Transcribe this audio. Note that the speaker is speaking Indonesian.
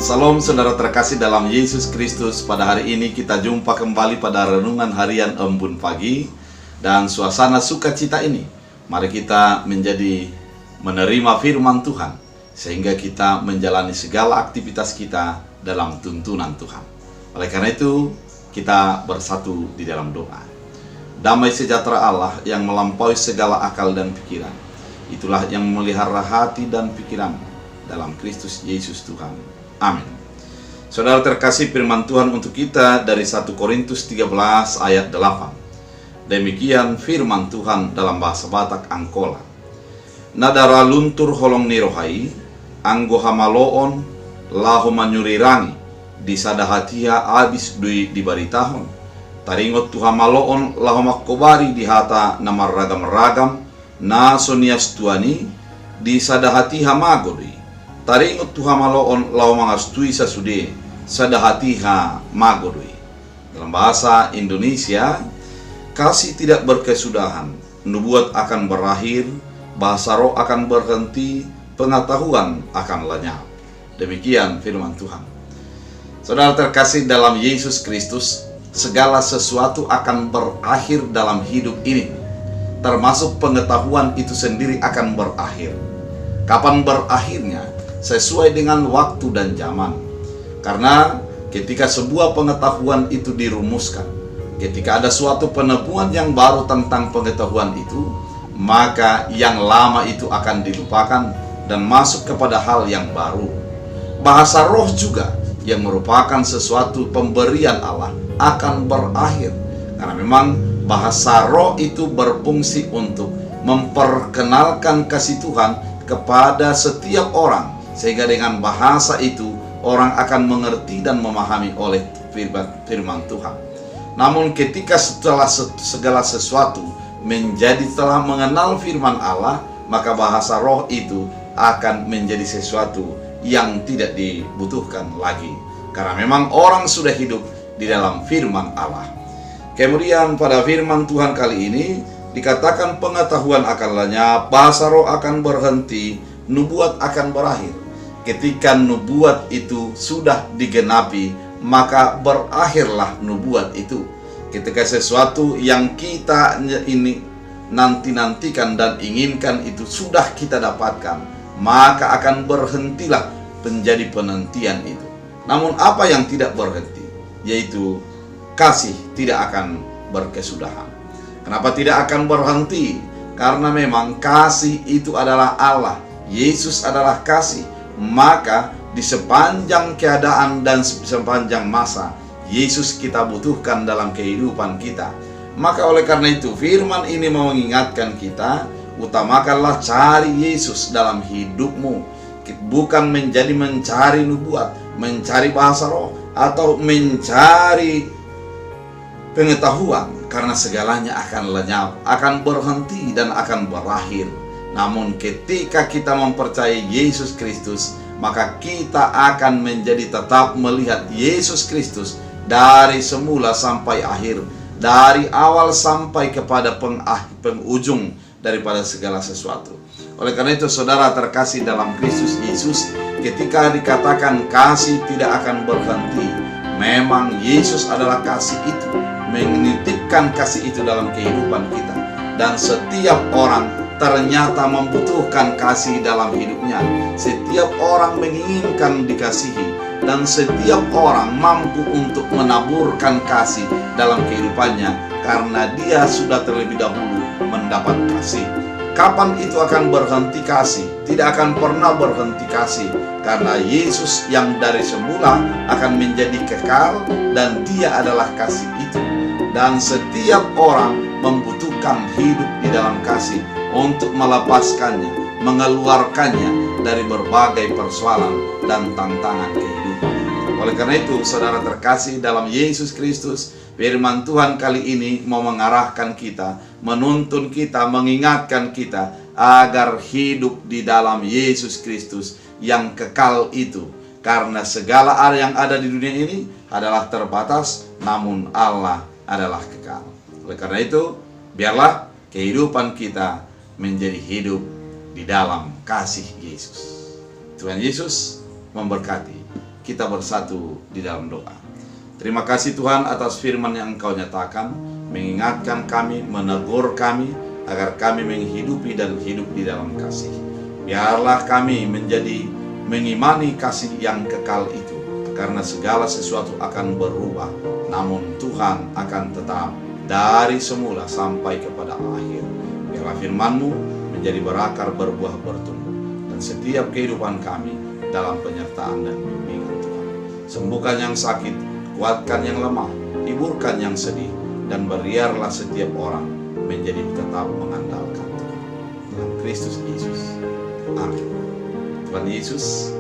Salam saudara terkasih dalam Yesus Kristus. Pada hari ini kita jumpa kembali pada renungan harian Embun Pagi. Dan suasana sukacita ini, mari kita menerima firman Tuhan, sehingga kita menjalani segala aktivitas kita dalam tuntunan Tuhan. Oleh karena itu, kita bersatu di dalam doa. Damai sejahtera Allah yang melampaui segala akal dan pikiran, itulah yang memelihara hati dan pikiran dalam Kristus Yesus Tuhan. Amin. Saudara terkasih, firman Tuhan untuk kita dari 1 Korintus 13 ayat 8. Demikian firman Tuhan dalam bahasa Batak Angkola. Nadara luntur holong nirohai, anggo hamaloon, laho manyurirangi, disadahatia abis dui dibaritahon. Taringot tuhamaloon laho makkobari dihata namar ragam-ragam, na sonias tuani, disadahatiha magodui. Taringot tuhamaloon laho mangastui sasude, sadahatiha magodui. Dalam bahasa Indonesia, kasih tidak berkesudahan, nubuat akan berakhir, bahasa roh akan berhenti, pengetahuan akan lenyap. Demikian firman Tuhan. Saudara terkasih dalam Yesus Kristus, segala sesuatu akan berakhir dalam hidup ini, termasuk pengetahuan itu sendiri akan berakhir. Kapan berakhirnya? Sesuai dengan waktu dan zaman. Karena ketika sebuah pengetahuan itu dirumuskan, ketika ada suatu penemuan yang baru tentang pengetahuan itu, maka yang lama itu akan dilupakan dan masuk kepada hal yang baru. Bahasa roh juga yang merupakan sesuatu pemberian Allah akan berakhir. Karena memang bahasa roh itu berfungsi untuk memperkenalkan kasih Tuhan kepada setiap orang, sehingga dengan bahasa itu orang akan mengerti dan memahami oleh firman Tuhan. Namun ketika setelah segala sesuatu telah mengenal firman Allah, maka bahasa roh itu akan menjadi sesuatu yang tidak dibutuhkan lagi. Karena memang orang sudah hidup di dalam firman Allah. Kemudian pada firman Tuhan kali ini dikatakan pengetahuan akan lenyap, bahasa roh akan berhenti, nubuat akan berakhir. Ketika nubuat itu sudah digenapi, maka berakhirlah nubuat itu. Ketika sesuatu yang kita ini nantikan dan inginkan itu sudah kita dapatkan, maka akan berhentilah menjadi penantian itu. Namun apa yang tidak berhenti, yaitu kasih tidak akan berkesudahan. Kenapa tidak akan berhenti? Karena memang kasih itu adalah Allah. Yesus adalah kasih. Maka di sepanjang keadaan dan sepanjang masa, Yesus kita butuhkan dalam kehidupan kita. Maka oleh karena itu firman ini mau mengingatkan kita, utamakanlah cari Yesus dalam hidupmu. Bukan mencari nubuat, mencari bahasa roh, atau mencari pengetahuan. Karena segalanya akan lenyap, akan berhenti dan akan berakhir. Namun ketika kita mempercayai Yesus Kristus, maka kita akan menjadi tetap melihat Yesus Kristus dari semula sampai akhir, dari awal sampai kepada penghujung daripada segala sesuatu. Oleh karena itu saudara terkasih dalam Kristus Yesus, ketika dikatakan kasih tidak akan berhenti, memang Yesus adalah kasih itu, menitipkan kasih itu dalam kehidupan kita. Dan setiap orang ternyata membutuhkan kasih dalam hidupnya. Setiap orang menginginkan dikasihi, dan setiap orang mampu untuk menaburkan kasih dalam kehidupannya, karena dia sudah terlebih dahulu mendapat kasih. Kapan itu akan berhenti kasih? Tidak akan pernah berhenti kasih, karena Yesus yang dari semula akan menjadi kekal, dan dia adalah kasih itu. Dan setiap orang membutuhkan hidup di dalam kasih untuk melepaskannya, mengeluarkannya dari berbagai persoalan dan tantangan kehidupan. Oleh karena itu, saudara terkasih dalam Yesus Kristus, firman Tuhan kali ini mau mengarahkan kita, menuntun kita, mengingatkan kita agar hidup di dalam Yesus Kristus yang kekal itu. Karena segala yang ada di dunia ini adalah terbatas, namun Allah adalah kekal. Oleh karena itu, biarlah kehidupan kita menjadi hidup di dalam kasih Yesus. Tuhan Yesus memberkati kita bersatu di dalam doa. Terima kasih Tuhan atas firman yang Engkau nyatakan, mengingatkan kami, menegur kami, agar kami menghidupi dan hidup di dalam kasih. Biarlah kami mengimani kasih yang kekal itu, karena segala sesuatu akan berubah, namun Tuhan akan tetap dari semula sampai kepada akhir. Biarlah firman-Mu menjadi berakar, berbuah, bertumbuh, dan setiap kehidupan kami dalam penyertaan dan bimbingan Tuhan. Sembuhkan yang sakit, kuatkan yang lemah, hiburkan yang sedih, dan beriarlah setiap orang menjadi tetap mengandalkan Tuhan. Dalam Kristus Yesus. Amin. Tuhan Yesus